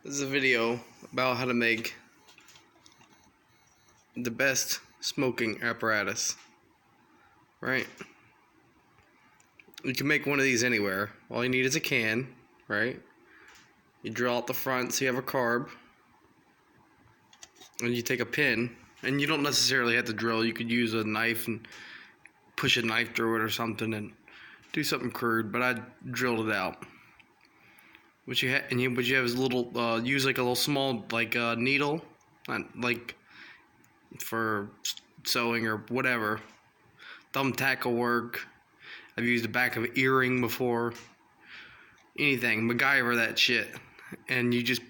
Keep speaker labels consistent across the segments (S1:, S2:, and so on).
S1: This is a video about how to make the best smoking apparatus. Right? You can make one of these anywhere. All you need is a can, right? You drill out the front so you have a carb. And you take a pin, and you don't necessarily have to drill. You could use a knife and push a knife through it or something and do something crude, but I drilled it out. What you have is a little use like a little small needle, not like for sewing or whatever. Thumbtack will work. I've used the back of an earring before. Anything, MacGyver that shit, and you just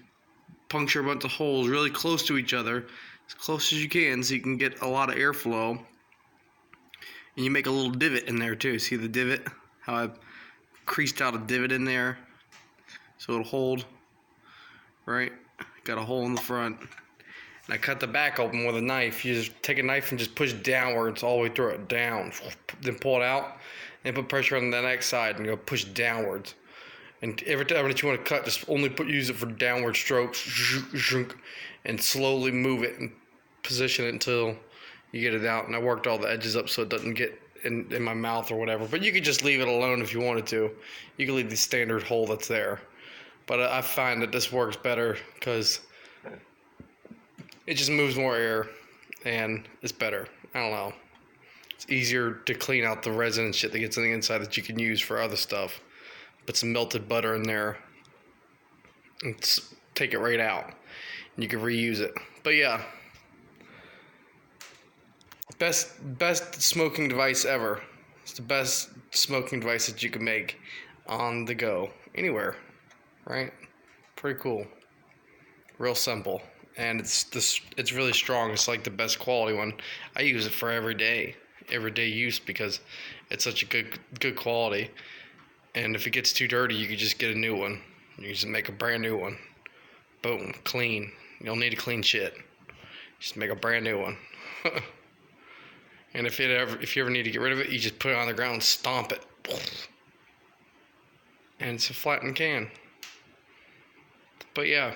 S1: puncture a bunch of holes really close to each other, as close as you can, so you can get a lot of airflow. And you make a little divot in there too. See the divot? How I creased out a divot in there so it'll hold. Right? Got a hole in the front. And I cut the back open with a knife. You just take a knife and just push downwards all the way through it, down. Then pull it out and put pressure on the next side and go push downwards. And every time that you want to cut, just only use it for downward strokes, and slowly move it and position it until you get it out. And I worked all the edges up so it doesn't get in my mouth or whatever. But you could just leave it alone if you wanted to. You could leave the standard hole that's there. But I find that this works better because it just moves more air and it's better. I don't know. It's easier to clean out the resin and shit that gets on the inside that you can use for other stuff. Put some melted butter in there and take it right out. And you can reuse it. But yeah, best smoking device ever. It's the best smoking device that you can make on the go, anywhere, right? Pretty cool. Real simple, and it's really strong. It's like the best quality one. I use it for everyday use because it's such a good quality. And if it gets too dirty, you can just get a new one. You just make a brand new one. Boom, clean. You don't need to clean shit. Just make a brand new one. And if you ever need to get rid of it, you just put it on the ground and stomp it. And it's a flattened can. But yeah,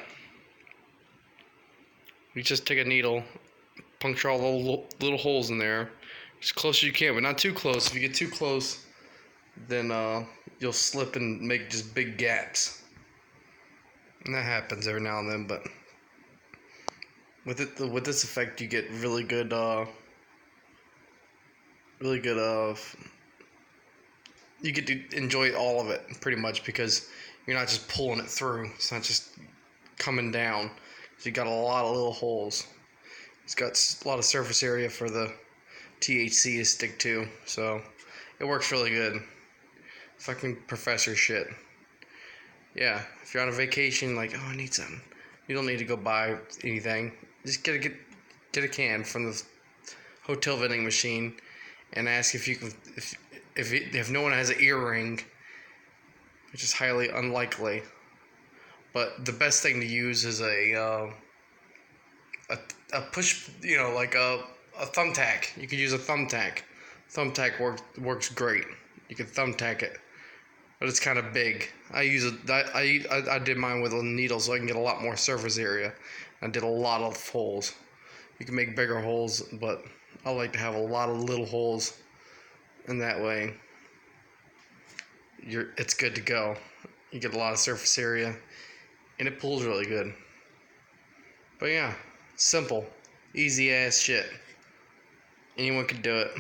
S1: you just take a needle, puncture all the little holes in there, as close as you can, but not too close. If you get too close, then you'll slip and make just big gaps. And that happens every now and then, but with this effect, you get really good you get to enjoy all of it pretty much because you're not just pulling it through. It's not just coming down. You got a lot of little holes. It's got a lot of surface area for the THC to stick to, so it works really good. Fucking professor shit. Yeah, if you're on a vacation, like, oh, I need something, you don't need to go buy anything. Just get a can from the hotel vending machine and ask if you can, if no one has an earring, which is highly unlikely. But the best thing to use is a push, like a thumbtack. You could use a thumbtack. Thumbtack works great. You can thumbtack it, but it's kind of big. I did mine with a needle so I can get a lot more surface area. I did a lot of holes. You can make bigger holes, but I like to have a lot of little holes, and that way it's good to go. You get a lot of surface area, and it pulls really good. But yeah, simple, easy ass shit. Anyone can do it.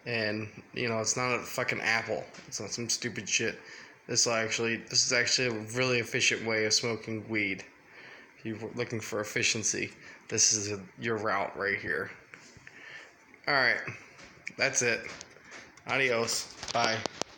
S1: And it's not a fucking Apple. It's not some stupid shit. This is actually a really efficient way of smoking weed. If you're looking for efficiency, this is your route right here. Alright, that's it. Adios. Bye.